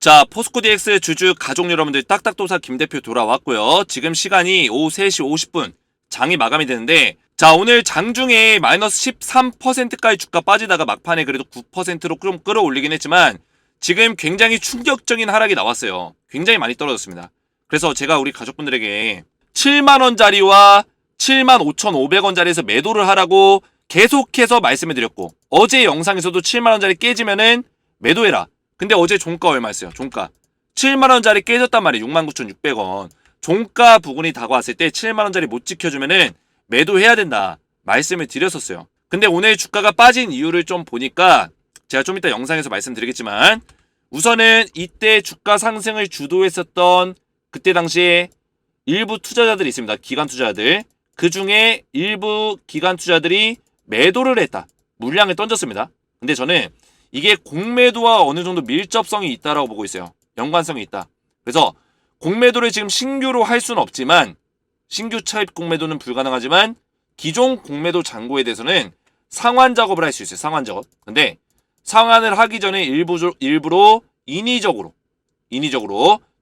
자, 포스코 DX 주주 가족 여러분들 딱딱도사 김대표 돌아왔고요. 지금 시간이 오후 3시 50분 장이 마감이 되는데, 자, 오늘 장중에 마이너스 13%까지 주가 빠지다가 막판에 그래도 9%로 좀 끌어올리긴 했지만 지금 굉장히 충격적인 하락이 나왔어요. 굉장히 많이 떨어졌습니다. 그래서 제가 우리 가족분들에게 7만원짜리와 75,500원짜리에서 매도를 하라고 계속해서 말씀을 드렸고, 어제 영상에서도 7만원짜리 깨지면은 매도해라. 근데 어제 종가 얼마였어요? 종가 7만원짜리 깨졌단 말이에요. 69,600원. 종가 부근이 다가왔을 때 7만원짜리 못 지켜주면은 매도해야 된다 말씀을 드렸었어요. 근데 오늘 주가가 빠진 이유를 좀 보니까 제가 좀 이따 영상에서 말씀드리겠지만, 우선은 이때 주가 상승을 주도했었던 그때 당시에 일부 투자자들이 있습니다. 기관 투자자들. 그 중에 일부 기관 투자들이 매도를 했다. 물량을 던졌습니다. 근데 저는 이게 공매도와 어느 정도 밀접성이 있다라고 보고 있어요. 연관성이 있다. 그래서 공매도를 지금 신규로 할 수는 없지만, 신규 차입 공매도는 불가능하지만 기존 공매도 잔고에 대해서는 상환 작업을 할 수 있어요. 상환 작업. 근데 상환을 하기 전에 일부러 인위적으로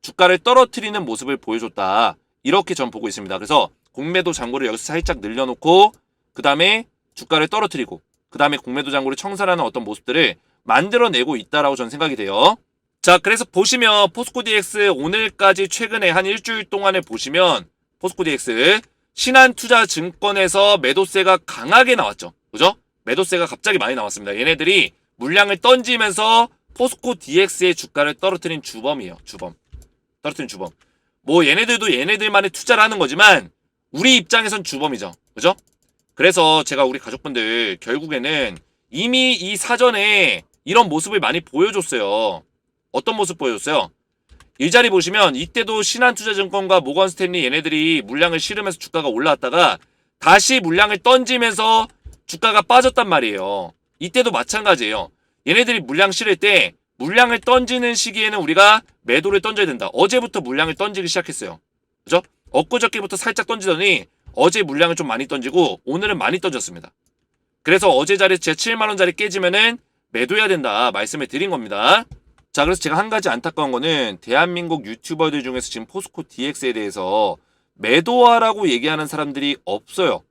주가를 떨어뜨리는 모습을 보여줬다. 이렇게 전 보고 있습니다. 그래서 공매도 잔고를 여기서 살짝 늘려놓고 그 다음에 주가를 떨어뜨리고 그 다음에 공매도 잔고를 청산하는 어떤 모습들을 만들어내고 있다라고 저는 생각이 돼요. 자, 그래서 보시면 포스코 DX 오늘까지 최근에 한 일주일 동안에 보시면 포스코 DX 신한투자증권에서 매도세가 강하게 나왔죠. 그죠? 매도세가 갑자기 많이 나왔습니다. 얘네들이 물량을 던지면서 포스코 DX의 주가를 떨어뜨린 주범이에요. 주범. 떨어뜨린 주범. 뭐 얘네들도 얘네들만의 투자를 하는 거지만 우리 입장에선 주범이죠. 그죠? 그래서 제가 우리 가족분들 결국에는 이미 이 사전에 이런 모습을 많이 보여줬어요. 어떤 모습 보여줬어요? 일자리 보시면 이때도 신한투자증권과 모건스탠리 얘네들이 물량을 실으면서 주가가 올라왔다가 다시 물량을 던지면서 주가가 빠졌단 말이에요. 이때도 마찬가지예요. 얘네들이 물량 실을 때 물량을 던지는 시기에는 우리가 매도를 던져야 된다. 어제부터 물량을 던지기 시작했어요. 그죠? 엊그저께부터 살짝 던지더니 어제 물량을 좀 많이 던지고 오늘은 많이 던졌습니다. 그래서 어제 자리 제 7만원짜리 깨지면은 매도해야 된다 말씀을 드린 겁니다. 자, 그래서 제가 한 가지 안타까운 거는 대한민국 유튜버들 중에서 지금 포스코 DX에 대해서 매도하라고 얘기하는 사람들이 없어요.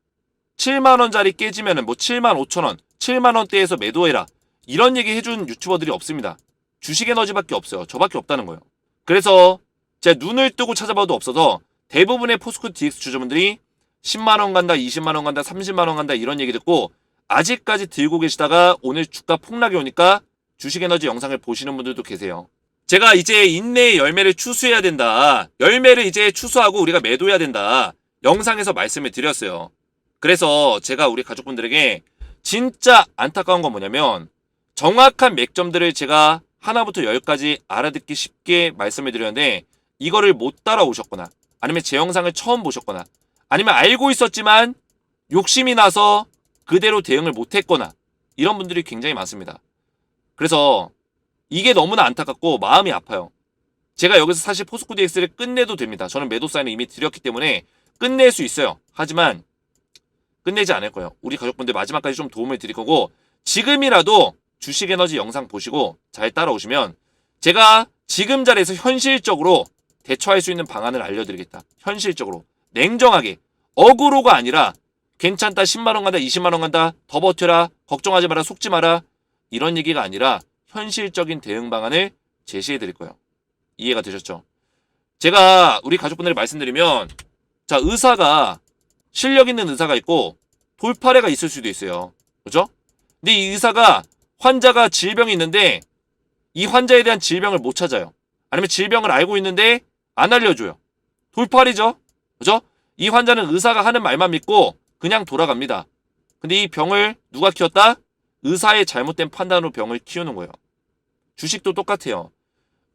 7만원짜리 깨지면은 뭐 75,000원, 7만원대에서 매도해라. 이런 얘기 해준 유튜버들이 없습니다. 주식 에너지밖에 없어요. 저밖에 없다는 거예요. 그래서 제가 눈을 뜨고 찾아봐도 없어서 대부분의 포스코 DX 주주분들이 10만원 간다, 20만원 간다, 30만원 간다 이런 얘기 듣고 아직까지 들고 계시다가 오늘 주가 폭락이 오니까 주식에너지 영상을 보시는 분들도 계세요. 제가 이제 인내의 열매를 추수해야 된다. 열매를 이제 추수하고 우리가 매도해야 된다. 영상에서 말씀을 드렸어요. 그래서 제가 우리 가족분들에게 진짜 안타까운 건 뭐냐면 정확한 맥점들을 제가 하나부터 10까지 알아듣기 쉽게 말씀을 드렸는데 이거를 못 따라오셨거나 아니면 제 영상을 처음 보셨거나 아니면 알고 있었지만 욕심이 나서 그대로 대응을 못했거나 이런 분들이 굉장히 많습니다. 그래서 이게 너무나 안타깝고 마음이 아파요. 제가 여기서 사실 포스코 DX를 끝내도 됩니다. 저는 매도 사인을 이미 드렸기 때문에 끝낼 수 있어요. 하지만 끝내지 않을 거예요. 우리 가족분들 마지막까지 좀 도움을 드릴 거고 지금이라도 주식에너지 영상 보시고 잘 따라오시면 제가 지금 자리에서 현실적으로 대처할 수 있는 방안을 알려드리겠다. 현실적으로 냉정하게 어그로가 아니라 괜찮다 10만원 간다 20만원 간다 더 버텨라 걱정하지 마라 속지 마라 이런 얘기가 아니라 현실적인 대응 방안을 제시해 드릴 거예요. 이해가 되셨죠? 제가 우리 가족분들이 말씀드리면 자 의사가 실력 있는 의사가 있고 돌파래가 있을 수도 있어요. 그죠? 근데 이 의사가 환자가 질병이 있는데 이 환자에 대한 질병을 못 찾아요. 아니면 질병을 알고 있는데 안 알려줘요. 돌팔이죠. 그죠? 이 환자는 의사가 하는 말만 믿고 그냥 돌아갑니다. 근데 이 병을 누가 키웠다? 의사의 잘못된 판단으로 병을 키우는 거예요. 주식도 똑같아요.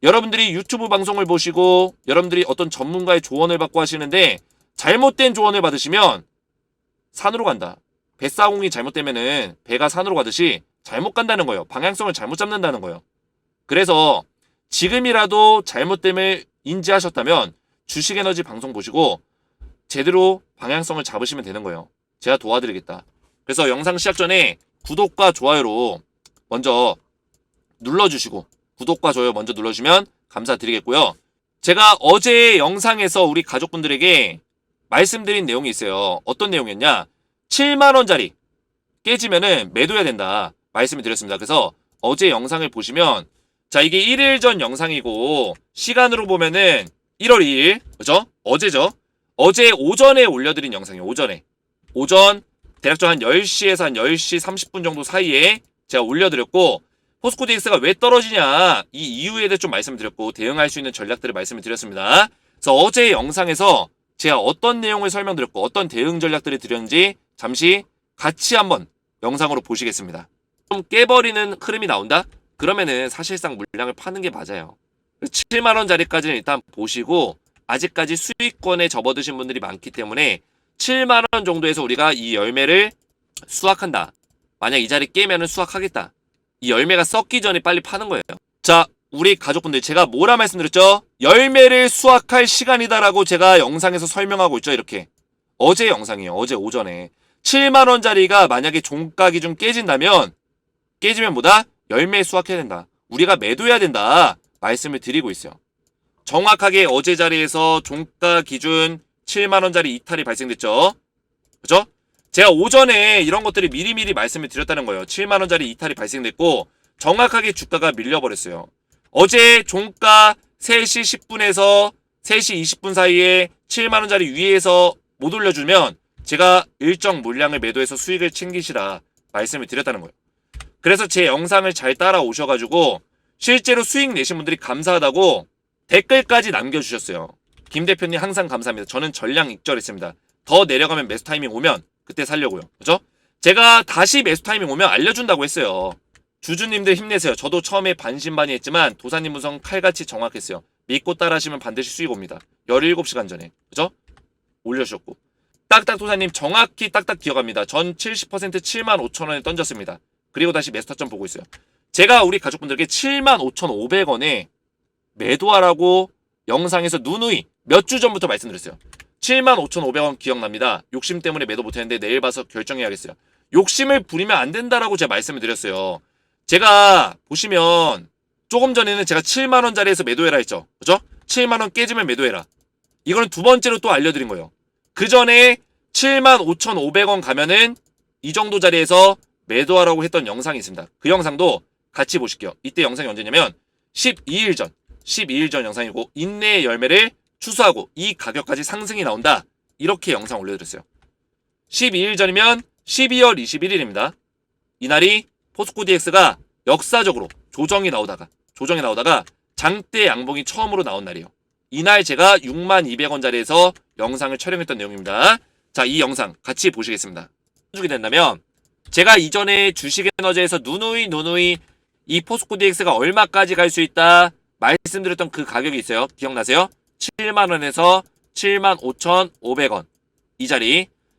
여러분들이 유튜브 방송을 보시고 여러분들이 어떤 전문가의 조언을 받고 하시는데 잘못된 조언을 받으시면 산으로 간다. 뱃사공이 잘못되면은 배가 산으로 가듯이 잘못 간다는 거예요. 방향성을 잘못 잡는다는 거예요. 그래서 지금이라도 잘못됨을 인지하셨다면 주식에너지 방송 보시고 제대로 방향성을 잡으시면 되는 거예요. 제가 도와드리겠다. 그래서 영상 시작 전에 구독과 좋아요로 먼저 눌러주시고 구독과 좋아요 먼저 눌러주시면 감사드리겠고요. 제가 어제 영상에서 우리 가족분들에게 말씀드린 내용이 있어요. 어떤 내용이었냐? 7만원짜리 깨지면은 매도해야 된다 말씀을 드렸습니다. 그래서 어제 영상을 보시면 자, 이게 1일 전 영상이고 시간으로 보면은 1월 2일 그죠? 어제죠? 어제 오전에 올려드린 영상이에요. 오전 대략적으로 한 10시에서 한 10시 30분 정도 사이에 제가 올려드렸고 포스코 DX가 왜 떨어지냐 이 이유에 대해 좀 말씀을 드렸고 대응할 수 있는 전략들을 말씀을 드렸습니다. 그래서 어제 영상에서 제가 어떤 내용을 설명드렸고 어떤 대응 전략들을 드렸는지 잠시 같이 한번 영상으로 보시겠습니다. 좀 깨버리는 흐름이 나온다? 그러면은 사실상 물량을 파는 게 맞아요. 7만원짜리까지는 일단 보시고 아직까지 수익권에 접어드신 분들이 많기 때문에 7만원 정도에서 우리가 이 열매를 수확한다. 만약 이 자리 깨면은 수확하겠다. 이 열매가 썩기 전에 빨리 파는 거예요. 자, 우리 가족분들 제가 뭐라 말씀드렸죠? 열매를 수확할 시간이다라고 제가 영상에서 설명하고 있죠. 이렇게. 어제 영상이에요. 어제 오전에. 7만원짜리가 만약에 종가 기준 깨진다면 깨지면 뭐다? 열매 수확해야 된다. 우리가 매도해야 된다. 말씀을 드리고 있어요. 정확하게 어제 자리에서 종가 기준 7만원짜리 이탈이 발생됐죠. 그죠? 제가 오전에 이런 것들을 미리미리 말씀을 드렸다는 거예요. 7만원짜리 이탈이 발생됐고 정확하게 주가가 밀려버렸어요. 어제 종가 3시 10분에서 3시 20분 사이에 7만원짜리 위에서 못 올려주면 제가 일정 물량을 매도해서 수익을 챙기시라 말씀을 드렸다는 거예요. 그래서 제 영상을 잘 따라오셔가지고 실제로 수익 내신 분들이 감사하다고 댓글까지 남겨주셨어요. 김 대표님 항상 감사합니다. 저는 전량 익절했습니다. 더 내려가면 매수 타이밍 오면 그때 살려고요. 그죠? 제가 다시 매수 타이밍 오면 알려준다고 했어요. 주주님들 힘내세요. 저도 처음에 반신반의했지만 도사님 분석 칼같이 정확했어요. 믿고 따라하시면 반드시 수익 옵니다. 17시간 전에. 그죠? 올려주셨고. 딱딱 도사님 정확히 딱딱 기억합니다. 전 70% 75,000원에 던졌습니다. 그리고 다시 매수 타점 보고 있어요. 제가 우리 가족분들께 75,500원에 매도하라고 영상에서 누누이 몇 주 전부터 말씀드렸어요. 75,500원 기억납니다. 욕심 때문에 매도 못했는데 내일 봐서 결정해야겠어요. 욕심을 부리면 안 된다라고 제가 말씀을 드렸어요. 제가 보시면 조금 전에는 제가 7만원짜리에서 매도해라 했죠. 그죠? 7만원 깨지면 매도해라. 이거는 두 번째로 또 알려드린 거예요. 그 전에 75,500원 가면은 이 정도 자리에서 매도하라고 했던 영상이 있습니다. 그 영상도 같이 보실게요. 이때 영상이 언제냐면 12일 전 영상이고 인내의 열매를 추수하고 이 가격까지 상승이 나온다. 이렇게 영상 올려드렸어요. 12일 전이면 12월 21일입니다. 이날이 포스코 DX가 역사적으로 조정이 나오다가 장대 양봉이 처음으로 나온 날이에요. 이날 제가 62,200원짜리에서 영상을 촬영했던 내용입니다. 자, 이 영상 같이 보시겠습니다. 주게 된다면 제가 이전에 주식에너지에서 누누이 이 포스코 DX가 얼마까지 갈 수 있다 말씀드렸던 그 가격이 있어요. 기억나세요? 7만원에서 75,500원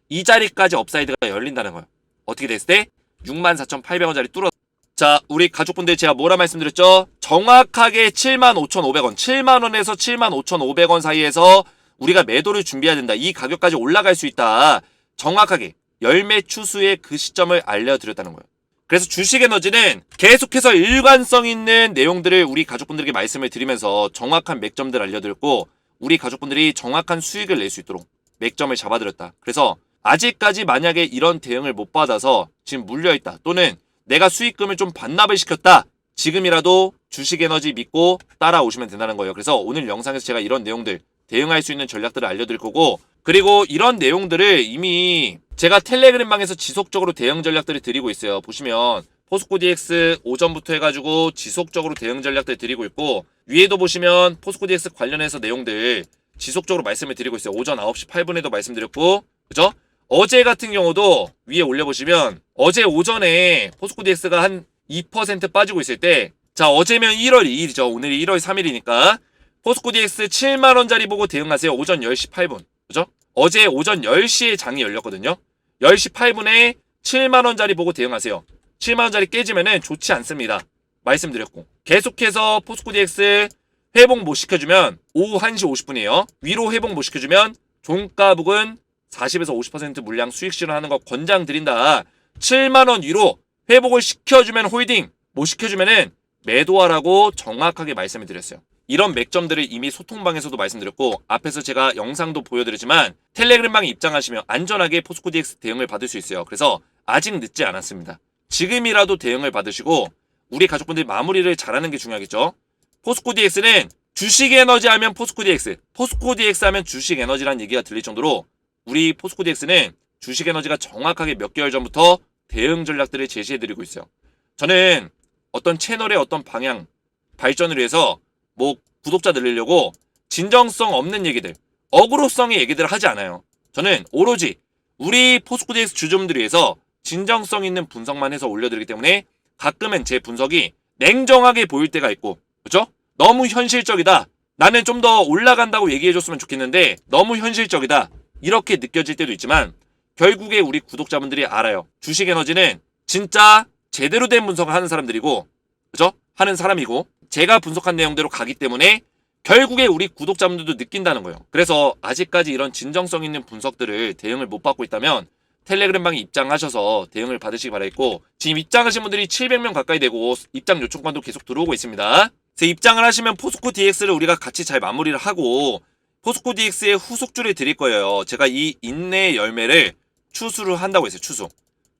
이 자리까지 업사이드가 열린다는 거예요. 어떻게 됐을 때? 64,800원짜리 뚫어. 자, 우리 가족분들 제가 뭐라 말씀드렸죠? 정확하게 75,500원 7만원에서 75,500원 사이에서 우리가 매도를 준비해야 된다. 이 가격까지 올라갈 수 있다. 정확하게 열매 추수의 그 시점을 알려드렸다는 거예요. 그래서 주식에너지는 계속해서 일관성 있는 내용들을 우리 가족분들에게 말씀을 드리면서 정확한 맥점들 알려드렸고 우리 가족분들이 정확한 수익을 낼 수 있도록 맥점을 잡아드렸다. 그래서 아직까지 만약에 이런 대응을 못 받아서 지금 물려있다 또는 내가 수익금을 좀 반납을 시켰다. 지금이라도 주식에너지 믿고 따라오시면 된다는 거예요. 그래서 오늘 영상에서 제가 이런 내용들 대응할 수 있는 전략들을 알려드릴 거고 그리고 이런 내용들을 이미 제가 텔레그램방에서 지속적으로 대응 전략들을 드리고 있어요. 보시면 포스코 DX 오전부터 해가지고 지속적으로 대응 전략들 드리고 있고 위에도 보시면 포스코 DX 관련해서 내용들 지속적으로 말씀을 드리고 있어요. 오전 9시 8분에도 말씀드렸고 그죠? 어제 같은 경우도 위에 올려보시면 어제 오전에 포스코 DX가 한 2% 빠지고 있을 때 자 어제면 1월 2일이죠. 오늘이 1월 3일이니까 포스코 DX 7만원짜리 보고 대응하세요. 오전 10시 8분 그죠? 어제 오전 10시에 장이 열렸거든요. 10시 8분에 7만원짜리 보고 대응하세요. 7만원짜리 깨지면은 좋지 않습니다. 말씀드렸고 계속해서 포스코 DX 회복 못 시켜주면 오후 1시 50분이에요. 위로 회복 못 시켜주면 종가 부근 40에서 50% 물량 수익 실현하는 거 권장드린다. 7만원 위로 회복을 시켜주면 홀딩 못 시켜주면은 매도하라고 정확하게 말씀을 드렸어요. 이런 맥점들을 이미 소통방에서도 말씀드렸고 앞에서 제가 영상도 보여드렸지만 텔레그램방에 입장하시면 안전하게 포스코 DX 대응을 받을 수 있어요. 그래서 아직 늦지 않았습니다. 지금이라도 대응을 받으시고 우리 가족분들이 마무리를 잘하는 게 중요하겠죠. 포스코 DX는 주식에너지 하면 포스코 DX, 포스코 DX 하면 주식에너지라는 얘기가 들릴 정도로 우리 포스코 DX는 주식에너지가 정확하게 몇 개월 전부터 대응 전략들을 제시해드리고 있어요. 저는 어떤 채널의 어떤 방향, 발전을 위해서 뭐 구독자 늘리려고 진정성 없는 얘기들, 어그로성의 얘기들을 하지 않아요. 저는 오로지 우리 포스코 DX 주주분들을 위해서 진정성 있는 분석만 해서 올려드리기 때문에 가끔은 제 분석이 냉정하게 보일 때가 있고, 그렇죠? 너무 현실적이다. 나는 좀 더 올라간다고 얘기해줬으면 좋겠는데 너무 현실적이다. 이렇게 느껴질 때도 있지만 결국에 우리 구독자분들이 알아요. 주식에너지는 진짜 제대로 된 분석을 하는 사람들이고, 그죠? 하는 사람이고 제가 분석한 내용대로 가기 때문에 결국에 우리 구독자분들도 느낀다는 거예요. 그래서 아직까지 이런 진정성 있는 분석들을 대응을 못 받고 있다면 텔레그램방에 입장하셔서 대응을 받으시기 바라겠고, 지금 입장하신 분들이 700명 가까이 되고 입장 요청권도 계속 들어오고 있습니다. 그래서 입장을 하시면 포스코 DX를 우리가 같이 잘 마무리를 하고 포스코 DX의 후속주를 드릴 거예요. 제가 이 인내의 열매를 추수를 한다고 했어요.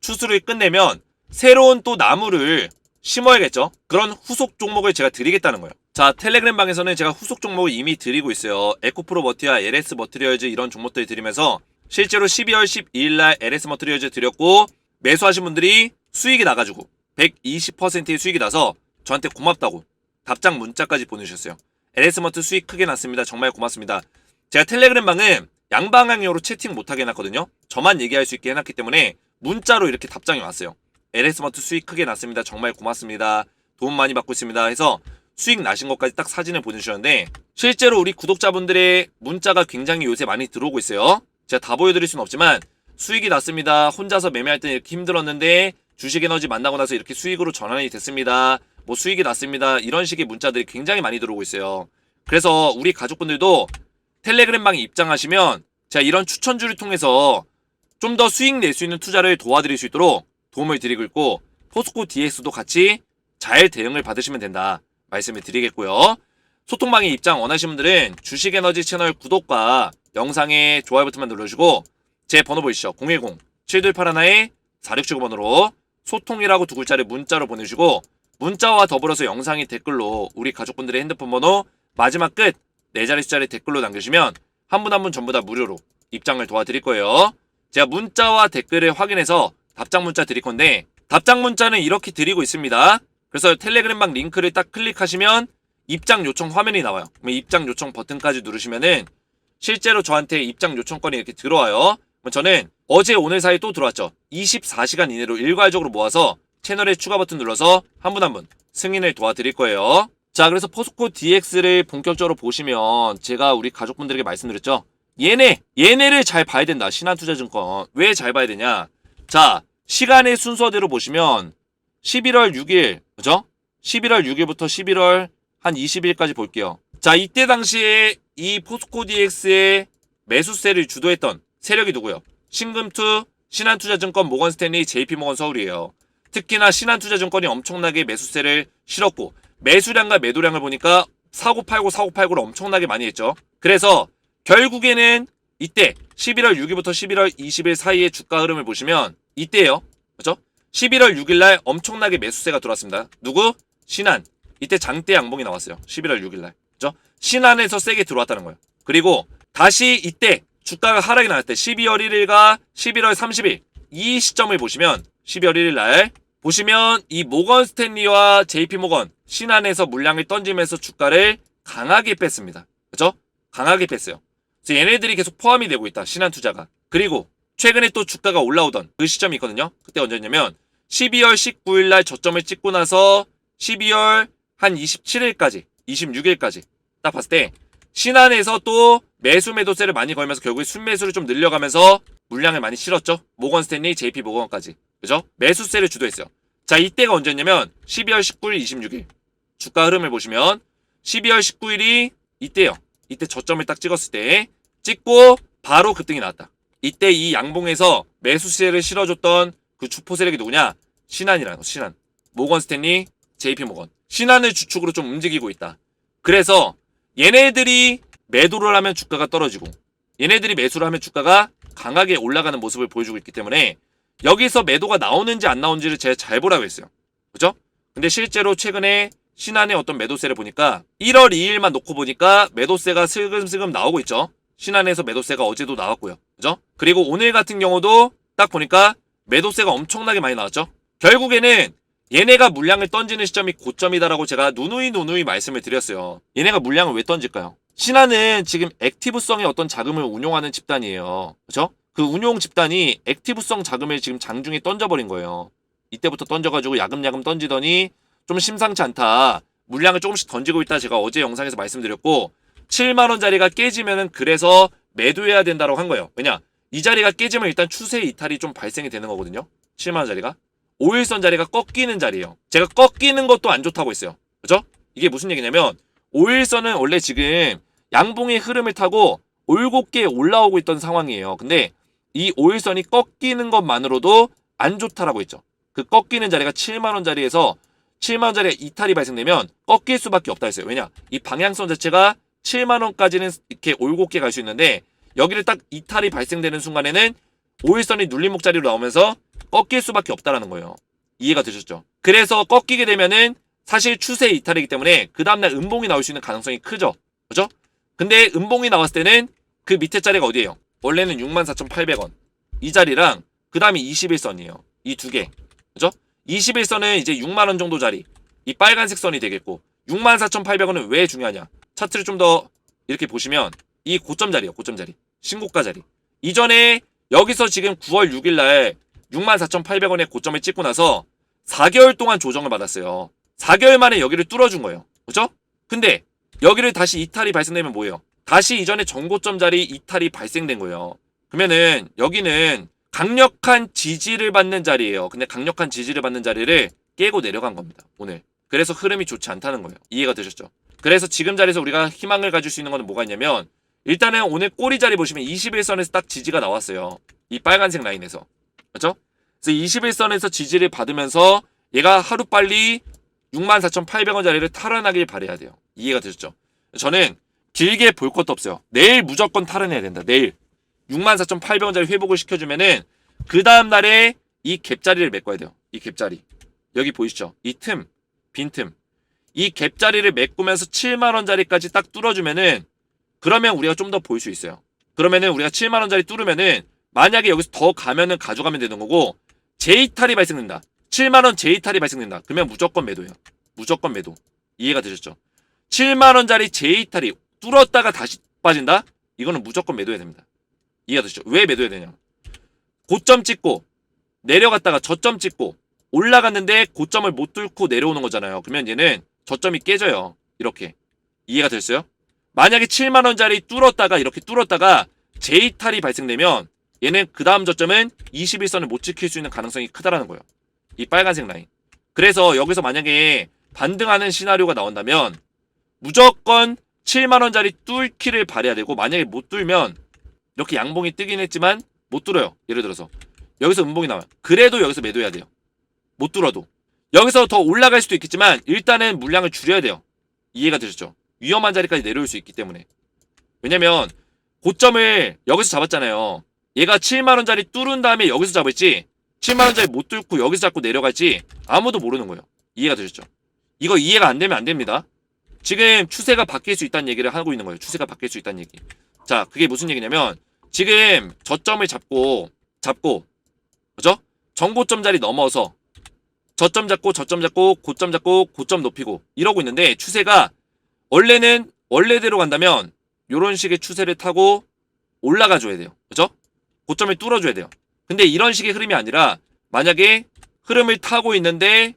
추수를 끝내면 새로운 또 나무를 심어야겠죠. 그런 후속 종목을 제가 드리겠다는 거예요. 자, 텔레그램 방에서는 제가 후속 종목을 이미 드리고 있어요. 에코프로 머티와 LS 머티리얼즈 이런 종목들 드리면서 실제로 12월 12일날 LS 머티리얼즈 드렸고 매수하신 분들이 수익이 나가지고 120%의 수익이 나서 저한테 고맙다고 답장 문자까지 보내주셨어요. LS 머티 수익 크게 났습니다. 정말 고맙습니다. 제가 텔레그램 방은 양방향으로 채팅 못하게 해놨거든요. 저만 얘기할 수 있게 해놨기 때문에 문자로 이렇게 답장이 왔어요. LS 머티 수익 크게 났습니다. 정말 고맙습니다. 도움 많이 받고 있습니다. 해서 수익 나신 것까지 딱 사진을 보내주셨는데 실제로 우리 구독자분들의 문자가 굉장히 요새 많이 들어오고 있어요. 제가 다 보여드릴 수는 없지만 수익이 났습니다. 혼자서 매매할 때는 이렇게 힘들었는데 주식에너지 만나고 나서 이렇게 수익으로 전환이 됐습니다. 뭐 수익이 났습니다. 이런 식의 문자들이 굉장히 많이 들어오고 있어요. 그래서 우리 가족분들도 텔레그램방에 입장하시면 제가 이런 추천주를 통해서 좀 더 수익 낼 수 있는 투자를 도와드릴 수 있도록 도움을 드리고 있고 포스코 DX도 같이 잘 대응을 받으시면 된다 말씀을 드리겠고요. 소통방에 입장 원하시는 분들은 주식에너지 채널 구독과 영상에 좋아요 버튼만 눌러주시고 제 번호 보이시죠? 010-7281-4679번으로 소통이라고 두 글자를 문자로 보내주시고 문자와 더불어서 영상의 댓글로 우리 가족분들의 핸드폰 번호 마지막 끝 4자리 숫자를 댓글로 남겨주시면 한 분 한 분 전부 다 무료로 입장을 도와드릴 거예요. 제가 문자와 댓글을 확인해서 답장 문자 드릴 건데 답장 문자는 이렇게 드리고 있습니다. 그래서 텔레그램방 링크를 딱 클릭하시면 입장 요청 화면이 나와요. 그럼 입장 요청 버튼까지 누르시면은 실제로 저한테 입장 요청권이 이렇게 들어와요. 그럼 저는 어제 오늘 사이에 또 들어왔죠. 24시간 이내로 일괄적으로 모아서 채널에 추가 버튼 눌러서 한 분 한 분 승인을 도와드릴 거예요. 자, 그래서 포스코 DX를 본격적으로 보시면 제가 우리 가족분들에게 말씀드렸죠. 얘네를 잘 봐야 된다. 신한투자증권. 왜 잘 봐야 되냐? 자, 시간의 순서대로 보시면 11월 6일, 그죠? 11월 6일부터 11월 한 20일까지 볼게요. 자, 이때 당시에 이 포스코 DX의 매수세를 주도했던 세력이 누구예요? 신금투, 신한투자증권, 모건스탠리, JP모건 서울이에요. 특히나 신한투자증권이 엄청나게 매수세를 실었고 매수량과 매도량을 보니까 사고 팔고를 엄청나게 많이 했죠. 그래서 결국에는 이때 11월 6일부터 11월 20일 사이의 주가 흐름을 보시면 이때예요. 그렇죠? 11월 6일날 엄청나게 매수세가 들어왔습니다. 누구? 신한. 이때 장대 양봉이 나왔어요. 11월 6일날. 그렇죠? 신한에서 세게 들어왔다는 거예요. 그리고 다시 이때 주가가 하락이 나왔을 때 12월 1일과 11월 30일 이 시점을 보시면 12월 1일날 보시면 이 모건 스탠리와 JP모건 신한에서 물량을 던지면서 주가를 강하게 뺐습니다. 그렇죠? 강하게 뺐어요. 그래서 얘네들이 계속 포함이 되고 있다. 신한투자가. 그리고 최근에 또 주가가 올라오던 그 시점이 있거든요. 그때 언제였냐면 12월 19일 날 저점을 찍고 나서 12월 한 27일까지 26일까지 딱 봤을 때 신한에서 또 매수매도세를 많이 걸면서 결국에 순매수를 좀 늘려가면서 물량을 많이 실었죠. 모건스탠리, JP모건까지. 그죠? 매수세를 주도했어요. 자, 이때가 언제였냐면 12월 19일, 26일 주가 흐름을 보시면 12월 19일이 이때요. 이때 저점을 딱 찍었을 때 찍고 바로 급등이 나왔다. 이때 이 양봉에서 매수세를 실어줬던 그 주포 세력이 누구냐? 신한이라는 거. 신한. 모건스탠리, JP모건. 신한을 주축으로 좀 움직이고 있다. 그래서 얘네들이 매도를 하면 주가가 떨어지고 얘네들이 매수를 하면 주가가 강하게 올라가는 모습을 보여주고 있기 때문에 여기서 매도가 나오는지 안 나오는지를 제가 잘 보라고 했어요. 그죠? 근데 실제로 최근에 신한의 어떤 매도세를 보니까 1월 2일만 놓고 보니까 매도세가 슬금슬금 나오고 있죠. 신한에서 매도세가 어제도 나왔고요. 그죠? 그리고 오늘 같은 경우도 딱 보니까 매도세가 엄청나게 많이 나왔죠. 결국에는 얘네가 물량을 던지는 시점이 고점이다라고 제가 누누이 말씀을 드렸어요. 얘네가 물량을 왜 던질까요? 신한은 지금 액티브성의 어떤 자금을 운용하는 집단이에요. 그죠? 그 운용 집단이 액티브성 자금을 지금 장중에 던져버린 거예요. 이때부터 던져가지고 야금야금 던지더니 좀 심상치 않다. 물량을 조금씩 던지고 있다 제가 어제 영상에서 말씀드렸고 7만원짜리가 깨지면은 그래서 매도해야 된다고 한 거예요. 왜냐? 이 자리가 깨지면 일단 추세 이탈이 좀 발생이 되는 거거든요. 7만원짜리가. 5일선 자리가 꺾이는 자리예요. 제가 꺾이는 것도 안 좋다고 했어요. 그죠? 이게 무슨 얘기냐면 5일선은 원래 지금 양봉의 흐름을 타고 올곧게 올라오고 있던 상황이에요. 근데 이 5일선이 꺾이는 것만으로도 안 좋다라고 했죠. 그 꺾이는 자리가 7만원짜리에서 7만원짜리 이탈이 발생되면 꺾일 수밖에 없다 했어요. 왜냐? 이 방향성 자체가 7만원까지는 이렇게 올곧게 갈 수 있는데 여기를 딱 이탈이 발생되는 순간에는 5일선이 눌림목자리로 나오면서 꺾일 수밖에 없다라는 거예요. 이해가 되셨죠? 그래서 꺾이게 되면은 사실 추세 이탈이기 때문에 그 다음날 음봉이 나올 수 있는 가능성이 크죠. 그죠? 근데 음봉이 나왔을 때는 그 밑에 자리가 어디예요? 원래는 64,800원. 이 자리랑 그 다음이 21선이에요. 이 두 개. 그죠? 21선은 이제 6만원 정도 자리. 이 빨간색 선이 되겠고 64,800원은 왜 중요하냐? 차트를 좀 더 이렇게 보시면 이 고점 자리예요. 고점 자리. 신고가 자리. 이전에 여기서 지금 9월 6일날 64,800원의 고점을 찍고 나서 4개월 동안 조정을 받았어요. 4개월 만에 여기를 뚫어준 거예요. 그죠? 근데 여기를 다시 이탈이 발생되면 뭐예요? 다시 이전에 전고점 자리 이탈이 발생된 거예요. 그러면은 여기는 강력한 지지를 받는 자리예요. 근데 강력한 지지를 받는 자리를 깨고 내려간 겁니다. 오늘. 그래서 흐름이 좋지 않다는 거예요. 이해가 되셨죠? 그래서 지금 자리에서 우리가 희망을 가질 수 있는 건 뭐가 있냐면 일단은 오늘 꼬리 자리 보시면 21선에서 딱 지지가 나왔어요. 이 빨간색 라인에서. 그렇죠? 그래서 21선에서 지지를 받으면서 얘가 하루빨리 64,800원 자리를 탈환하길 바라야 돼요. 이해가 되셨죠? 저는 길게 볼 것도 없어요. 내일 무조건 탈환해야 된다. 내일 64,800원짜리 회복을 시켜주면은 그 다음날에 이 갭자리를 메꿔야 돼요. 이 갭자리. 여기 보이시죠? 이 틈, 빈틈. 이 갭자리를 메꾸면서 7만원짜리까지 딱 뚫어주면은 그러면 우리가 좀 더 볼 수 있어요. 그러면은 우리가 7만원짜리 뚫으면은 만약에 여기서 더 가면은 가져가면 되는 거고 재이탈이 발생된다. 7만원 재이탈이 발생된다. 그러면 무조건 매도예요. 무조건 매도. 이해가 되셨죠? 7만원짜리 재이탈이 뚫었다가 다시 빠진다? 이거는 무조건 매도해야 됩니다. 이해가 되시죠? 왜 매도해야 되냐? 고점 찍고 내려갔다가 저점 찍고 올라갔는데 고점을 못 뚫고 내려오는 거잖아요. 그러면 얘는 저점이 깨져요. 이렇게. 이해가 됐어요? 만약에 7만원짜리 뚫었다가 이렇게 뚫었다가 재이탈이 발생되면 얘는 그 다음 저점은 21선을 못 지킬 수 있는 가능성이 크다라는 거예요. 이 빨간색 라인. 그래서 여기서 만약에 반등하는 시나리오가 나온다면 무조건 7만원짜리 뚫기를 바라야 되고 만약에 못 뚫면 이렇게 양봉이 뜨긴 했지만 못 뚫어요. 예를 들어서 여기서 음봉이 나와요. 그래도 여기서 매도해야 돼요. 못 뚫어도. 여기서 더 올라갈 수도 있겠지만 일단은 물량을 줄여야 돼요. 이해가 되셨죠? 위험한 자리까지 내려올 수 있기 때문에. 왜냐면 고점을 여기서 잡았잖아요. 얘가 7만원짜리 뚫은 다음에 여기서 잡을지 7만원짜리 못 뚫고 여기서 잡고 내려갈지 아무도 모르는 거예요. 이해가 되셨죠? 이거 이해가 안 되면 안 됩니다. 지금 추세가 바뀔 수 있다는 얘기를 하고 있는 거예요. 추세가 바뀔 수 있다는 얘기. 자, 그게 무슨 얘기냐면 지금 저점을 잡고 그죠? 정고점 자리 넘어서 저점 잡고 고점 잡고 고점 높이고 이러고 있는데 추세가 원래는 원래대로 간다면 요런 식의 추세를 타고 올라가 줘야 돼요. 그죠? 고점을 뚫어줘야 돼요. 근데 이런 식의 흐름이 아니라 만약에 흐름을 타고 있는데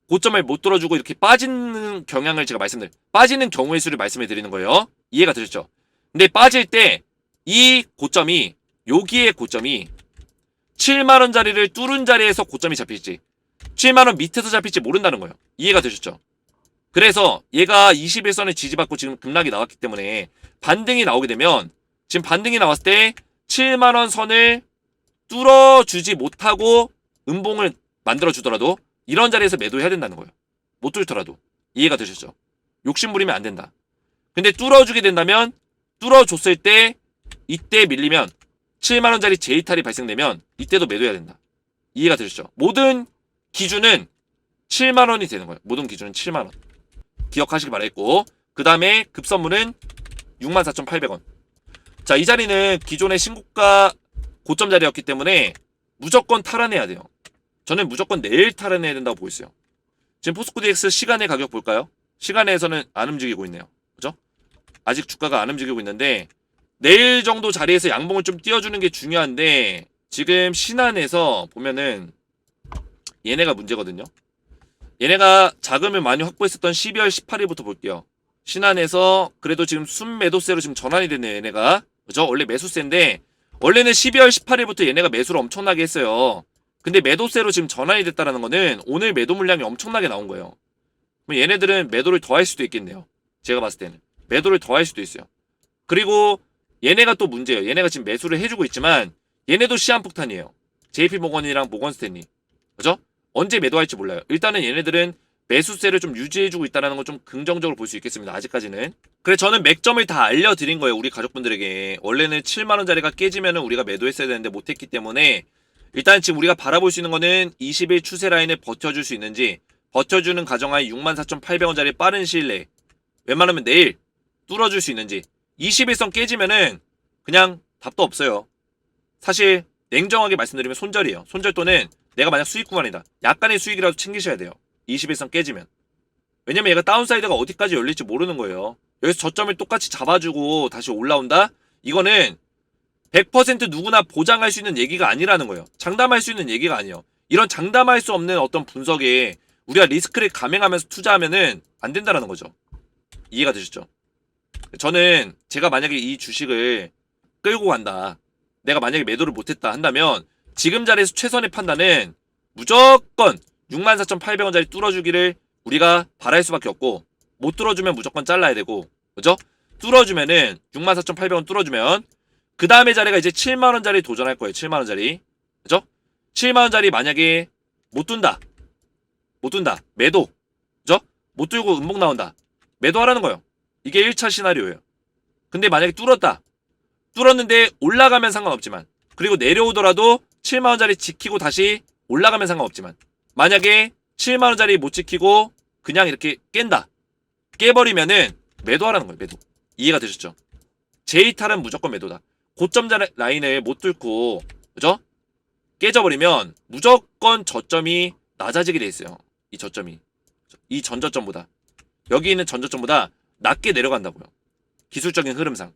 고점을 못 뚫어주고 이렇게 빠지는 경향을 제가 빠지는 경우의 수를 말씀해 드리는 거예요. 이해가 되셨죠? 근데 빠질 때 이 고점이 여기에 고점이 7만원짜리를 뚫은 자리에서 고점이 잡힐지 7만원 밑에서 잡힐지 모른다는 거예요. 이해가 되셨죠? 그래서 얘가 21선에 지지받고 지금 급락이 나왔기 때문에 반등이 나오게 되면 지금 반등이 나왔을 때 7만원 선을 뚫어주지 못하고 음봉을 만들어주더라도 이런 자리에서 매도해야 된다는 거예요. 못 뚫더라도. 이해가 되셨죠? 욕심 부리면 안 된다. 근데 뚫어주게 된다면 뚫어줬을 때 이때 밀리면 7만원짜리 제이탈이 발생되면 이때도 매도해야 된다. 이해가 되시죠? 모든 기준은 7만원이 되는 거예요. 모든 기준은 7만원. 기억하시기 바라겠고, 그 다음에 급선물은 64,800원. 자, 이 자리는 기존의 신고가 고점 자리였기 때문에 무조건 탈환해야 돼요. 저는 무조건 내일 탈환해야 된다고 보고 있어요. 지금 포스코 DX 시간의 가격 볼까요? 시간에서는 안 움직이고 있네요. 그죠? 아직 주가가 안 움직이고 있는데 내일 정도 자리에서 양봉을 좀 띄워주는 게 중요한데 지금 신한에서 보면은 얘네가 문제거든요. 얘네가 자금을 많이 확보했었던 12월 18일부터 볼게요. 신한에서 그래도 지금 순매도세로 지금 전환이 됐네요. 얘네가. 그죠? 원래 매수세인데 원래는 12월 18일부터 얘네가 매수를 엄청나게 했어요. 근데 매도세로 지금 전환이 됐다는 거는 오늘 매도 물량이 엄청나게 나온 거예요. 그럼 얘네들은 매도를 더 할 수도 있겠네요. 제가 봤을 때는. 매도를 더 할 수도 있어요. 그리고 얘네가 또 문제예요. 얘네가 지금 매수를 해주고 있지만 얘네도 시한폭탄이에요. JP모건이랑 모건스탠리. 그죠? 언제 매도할지 몰라요. 일단은 얘네들은 매수세를 좀 유지해주고 있다는 걸 좀 긍정적으로 볼 수 있겠습니다. 아직까지는. 그래 저는 맥점을 다 알려드린 거예요. 우리 가족분들에게. 원래는 7만원짜리가 깨지면 우리가 매도했어야 되는데 못했기 때문에 일단 지금 우리가 바라볼 수 있는 거는 20일 추세 라인을 버텨줄 수 있는지 버텨주는 가정하에 64,800원짜리 빠른 시일 내에 웬만하면 내일 뚫어줄 수 있는지 21선 깨지면은 그냥 답도 없어요. 사실 냉정하게 말씀드리면 손절이에요. 손절 또는 내가 만약 수익 구간이다. 약간의 수익이라도 챙기셔야 돼요. 21선 깨지면. 왜냐면 얘가 다운사이드가 어디까지 열릴지 모르는 거예요. 여기서 저점을 똑같이 잡아주고 다시 올라온다? 이거는 100% 누구나 보장할 수 있는 얘기가 아니라는 거예요. 장담할 수 있는 얘기가 아니에요. 이런 장담할 수 없는 어떤 분석에 우리가 리스크를 감행하면서 투자하면은 안 된다라는 거죠. 이해가 되셨죠? 저는 제가 만약에 이 주식을 끌고 간다. 내가 만약에 매도를 못했다 한다면 지금 자리에서 최선의 판단은 무조건 64,800원짜리 뚫어주기를 우리가 바랄 수밖에 없고 못 뚫어주면 무조건 잘라야 되고 그죠? 뚫어주면은 64,800원 뚫어주면 그 다음에 자리가 이제 7만원짜리 도전할 거예요. 7만원짜리 그죠? 7만원짜리 만약에 못 둔다 매도 그죠? 못 뚫고 음봉 나온다 매도하라는 거예요. 이게 1차 시나리오예요. 근데 만약에 뚫었는데 올라가면 상관없지만 그리고 내려오더라도 7만원짜리 지키고 다시 올라가면 상관없지만 만약에 7만원짜리 못 지키고 그냥 이렇게 깬다 깨버리면은 매도하라는 거예요. 매도. 이해가 되셨죠? 제이탈은 무조건 매도다. 고점 라인을 못 뚫고 그죠? 깨져버리면 무조건 저점이 낮아지게 돼 있어요. 이 저점이 이 전저점보다 여기 있는 전저점보다 낮게 내려간다고요. 기술적인 흐름상.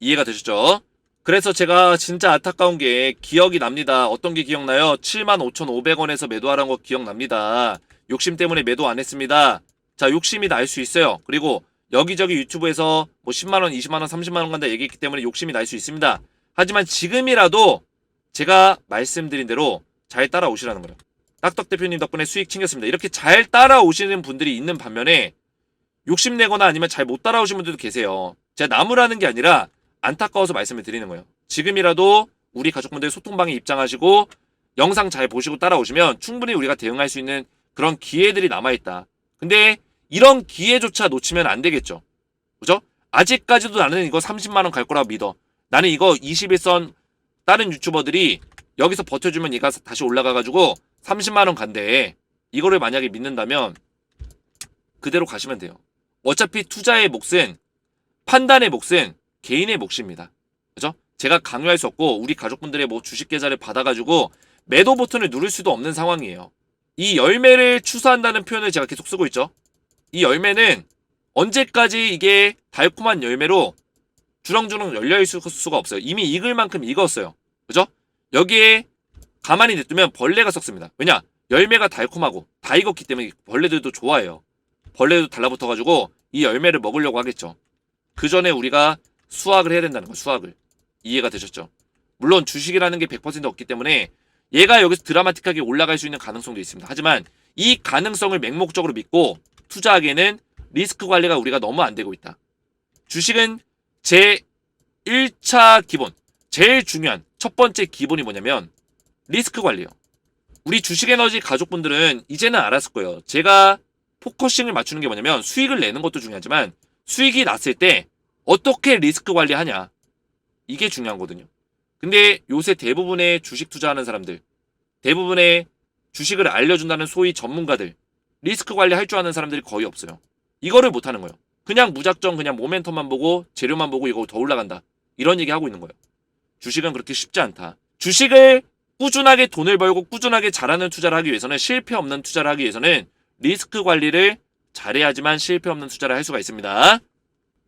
이해가 되셨죠? 그래서 제가 진짜 안타까운 게 기억이 납니다. 어떤 게 기억나요? 75,500원에서 매도하라는 거 기억납니다. 욕심 때문에 매도 안 했습니다. 자, 욕심이 날 수 있어요. 그리고 여기저기 유튜브에서 뭐 10만원, 20만원, 30만원 간다 얘기했기 때문에 욕심이 날 수 있습니다. 하지만 지금이라도 제가 말씀드린 대로 잘 따라오시라는 거예요. 딱떡 대표님 덕분에 수익 챙겼습니다. 이렇게 잘 따라오시는 분들이 있는 반면에 욕심내거나 아니면 잘 못 따라오신 분들도 계세요. 제가 나무라는 게 아니라 안타까워서 말씀을 드리는 거예요. 지금이라도 우리 가족분들 소통방에 입장하시고 영상 잘 보시고 따라오시면 충분히 우리가 대응할 수 있는 그런 기회들이 남아있다. 근데 이런 기회조차 놓치면 안 되겠죠. 그죠? 아직까지도 나는 이거 30만원 갈 거라고 믿어. 나는 이거 21선 다른 유튜버들이 여기서 버텨주면 얘가 다시 올라가가지고 30만원 간대. 이거를 만약에 믿는다면 그대로 가시면 돼요. 어차피 투자의 몫은 판단의 몫은 개인의 몫입니다. 그죠? 제가 강요할 수 없고 우리 가족분들의 뭐 주식 계좌를 받아가지고 매도 버튼을 누를 수도 없는 상황이에요. 이 열매를 추수한다는 표현을 제가 계속 쓰고 있죠. 이 열매는 언제까지 이게 달콤한 열매로 주렁주렁 열려있을 수가 없어요. 이미 익을 만큼 익었어요. 그죠? 여기에 가만히 냅두면 벌레가 썩습니다. 왜냐? 열매가 달콤하고 다 익었기 때문에 벌레들도 좋아해요. 벌레도 달라붙어가지고 이 열매를 먹으려고 하겠죠. 그 전에 우리가 수확을 해야 된다는 거예요. 수확을. 이해가 되셨죠? 물론 주식이라는 게 100% 없기 때문에 얘가 여기서 드라마틱하게 올라갈 수 있는 가능성도 있습니다. 하지만 이 가능성을 맹목적으로 믿고 투자하기에는 리스크 관리가 우리가 너무 안 되고 있다. 주식은 제 1차 기본, 제일 중요한 첫 번째 기본이 뭐냐면 리스크 관리예요. 우리 주식에너지 가족분들은 이제는 알았을 거예요. 제가 포커싱을 맞추는 게 뭐냐면 수익을 내는 것도 중요하지만 수익이 났을 때 어떻게 리스크 관리하냐. 이게 중요한 거거든요. 근데 요새 대부분의 주식 투자하는 사람들, 대부분의 주식을 알려준다는 소위 전문가들, 리스크 관리할 줄 아는 사람들이 거의 없어요. 이거를 못하는 거예요. 그냥 무작정 그냥 모멘텀만 보고 재료만 보고 이거 더 올라간다. 이런 얘기 하고 있는 거예요. 주식은 그렇게 쉽지 않다. 주식을 꾸준하게 돈을 벌고 꾸준하게 잘하는 투자를 하기 위해서는, 실패 없는 투자를 하기 위해서는 리스크 관리를 잘해야지만 실패 없는 투자를 할 수가 있습니다.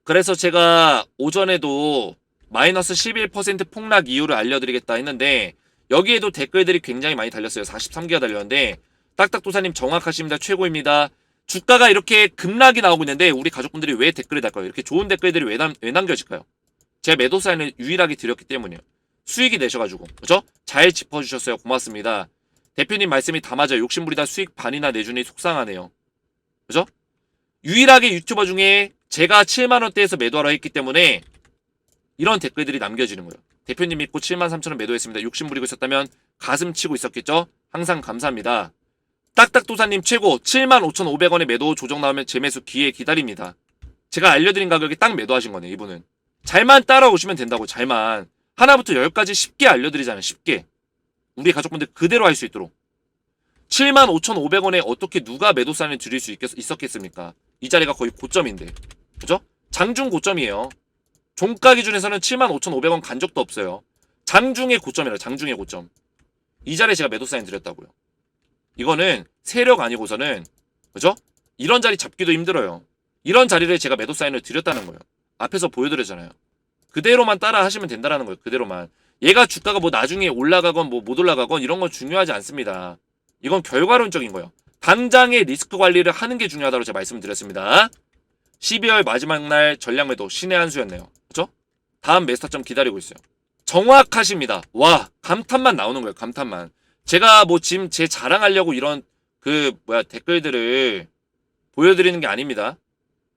그래서 제가 오전에도 마이너스 11% 폭락 이유를 알려드리겠다 했는데 여기에도 댓글들이 굉장히 많이 달렸어요. 43개가 달렸는데 딱딱도사님 정확하십니다. 최고입니다. 주가가 이렇게 급락이 나오고 있는데 우리 가족분들이 왜 댓글을 달까요? 이렇게 좋은 댓글들이 왜 남겨질까요? 제가 매도 사인을 유일하게 드렸기 때문이에요. 수익이 내셔가지고. 그죠? 잘 짚어주셨어요. 고맙습니다. 대표님 말씀이 다 맞아요. 욕심부리다 수익 반이나 내주니 속상하네요. 그죠? 유일하게 유튜버 중에 제가 7만원대에서 매도하라 했기 때문에 이런 댓글들이 남겨지는 거예요. 대표님 믿고 73,000원 매도했습니다. 욕심 부리고 있었다면 가슴 치고 있었겠죠? 항상 감사합니다. 딱딱도사님 최고. 75,500원에 매도 조정 나오면 재매수 기회 기다립니다. 제가 알려드린 가격에 딱 매도하신 거네. 이분은 잘만 따라오시면 된다고. 잘만 하나부터 10까지 쉽게 알려드리잖아요. 쉽게 우리 가족분들 그대로 할 수 있도록. 75,500원에 어떻게 누가 매도 사인을 드릴 수 있었겠습니까? 이 자리가 거의 고점인데. 그죠? 장중 고점이에요. 종가 기준에서는 75,500원 간 적도 없어요. 장중의 고점이라. 장중의 고점. 이 자리에 제가 매도 사인 드렸다고요. 이거는 세력 아니고서는, 그죠? 이런 자리 잡기도 힘들어요. 이런 자리를 제가 매도 사인을 드렸다는 거예요. 앞에서 보여드렸잖아요. 그대로만 따라 하시면 된다는 거예요. 그대로만. 얘가 주가가 뭐 나중에 올라가건 뭐 못 올라가건 이런 건 중요하지 않습니다. 이건 결과론적인 거예요. 당장의 리스크 관리를 하는 게 중요하다고 제가 말씀드렸습니다. 12월 마지막 날 전략 매도 신의 한 수였네요. 그죠? 다음 매스타점 기다리고 있어요. 정확하십니다. 와, 감탄만 나오는 거예요. 감탄만. 제가 뭐 지금 제 자랑하려고 이런 댓글들을 보여드리는 게 아닙니다.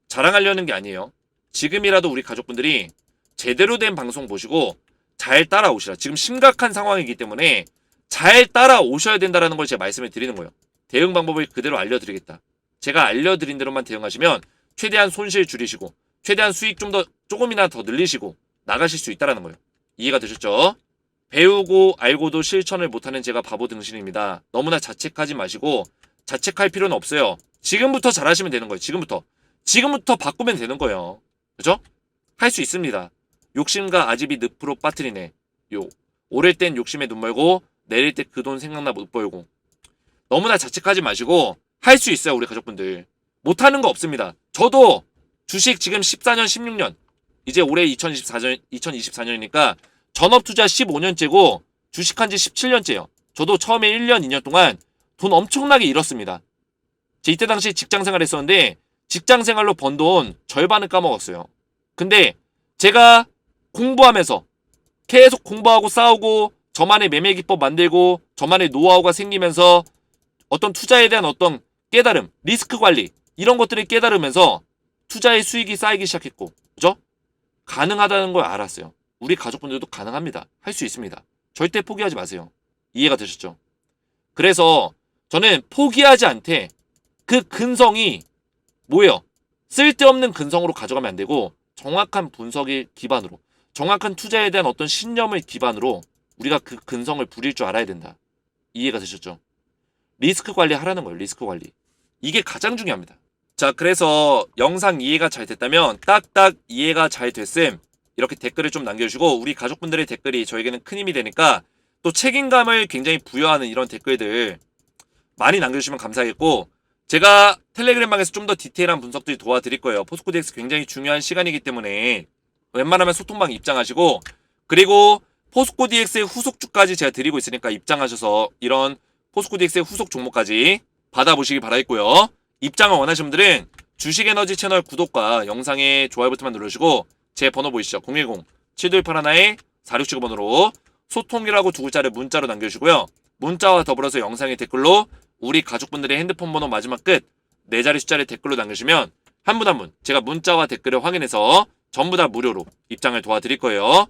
자랑하려는 게 아니에요. 지금이라도 우리 가족분들이 제대로 된 방송 보시고 잘 따라오시라. 지금 심각한 상황이기 때문에 잘 따라오셔야 된다는 걸 제가 말씀을 드리는 거예요. 대응 방법을 그대로 알려드리겠다. 제가 알려드린 대로만 대응하시면 최대한 손실 줄이시고 최대한 수익 조금이나 더 늘리시고 나가실 수 있다는 거예요. 이해가 되셨죠? 배우고 알고도 실천을 못하는 제가 바보 등신입니다. 너무나 자책하지 마시고, 자책할 필요는 없어요. 지금부터 잘하시면 되는 거예요. 지금부터 바꾸면 되는 거예요. 그죠? 할 수 있습니다. 욕심과 아집이 늪으로 빠뜨리네. 오를 땐 욕심에 눈 멀고 내릴 때 그 돈 생각나 못 벌고. 너무나 자책하지 마시고 할 수 있어요. 우리 가족분들. 못하는 거 없습니다. 저도 주식 지금 14년 16년, 이제 올해 2024년이니까 전업투자 15년째고 주식한 지 17년째예요. 저도 처음에 1년 2년 동안 돈 엄청나게 잃었습니다. 이때 당시 직장생활 했었는데 직장생활로 번 돈 절반을 까먹었어요. 근데 제가 공부하면서 계속 공부하고 싸우고 저만의 매매 기법 만들고 저만의 노하우가 생기면서 어떤 투자에 대한 어떤 깨달음, 리스크 관리 이런 것들을 깨달으면서 투자의 수익이 쌓이기 시작했고, 그죠? 가능하다는 걸 알았어요. 우리 가족분들도 가능합니다. 할 수 있습니다. 절대 포기하지 마세요. 이해가 되셨죠? 그래서 저는 포기하지 않되 그 근성이 뭐예요? 쓸데없는 근성으로 가져가면 안 되고 정확한 분석의 기반으로, 정확한 투자에 대한 어떤 신념을 기반으로 우리가 그 근성을 부릴 줄 알아야 된다. 이해가 되셨죠? 리스크 관리 하라는 거예요. 리스크 관리. 이게 가장 중요합니다. 자, 그래서 영상 이해가 잘 됐다면 딱딱 이해가 잘 됐음 이렇게 댓글을 좀 남겨주시고, 우리 가족분들의 댓글이 저에게는 큰 힘이 되니까 또 책임감을 굉장히 부여하는 이런 댓글들 많이 남겨주시면 감사하겠고, 제가 텔레그램방에서 좀 더 디테일한 분석들이 도와드릴 거예요. 포스코 DX 굉장히 중요한 시간이기 때문에 웬만하면 소통방 입장하시고, 그리고 포스코 DX의 후속주까지 제가 드리고 있으니까 입장하셔서 이런 포스코 DX의 후속 종목까지 받아보시기 바라겠고요. 입장을 원하시는 분들은 주식에너지 채널 구독과 영상에 좋아요 버튼만 누르시고 제 번호 보이시죠? 010-7281-4675번으로 소통이라고 두 글자를 문자로 남겨주시고요. 문자와 더불어서 영상의 댓글로 우리 가족분들의 핸드폰 번호 마지막 끝 4자리 숫자를 댓글로 남겨주시면 한 분 한 분 제가 문자와 댓글을 확인해서 전부 다 무료로 입장을 도와드릴 거예요.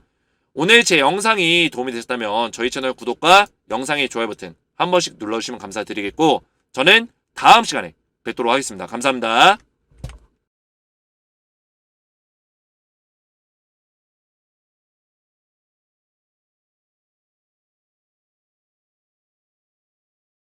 오늘 제 영상이 도움이 되셨다면 저희 채널 구독과 영상의 좋아요 버튼 한 번씩 눌러주시면 감사드리겠고, 저는 다음 시간에 뵙도록 하겠습니다. 감사합니다.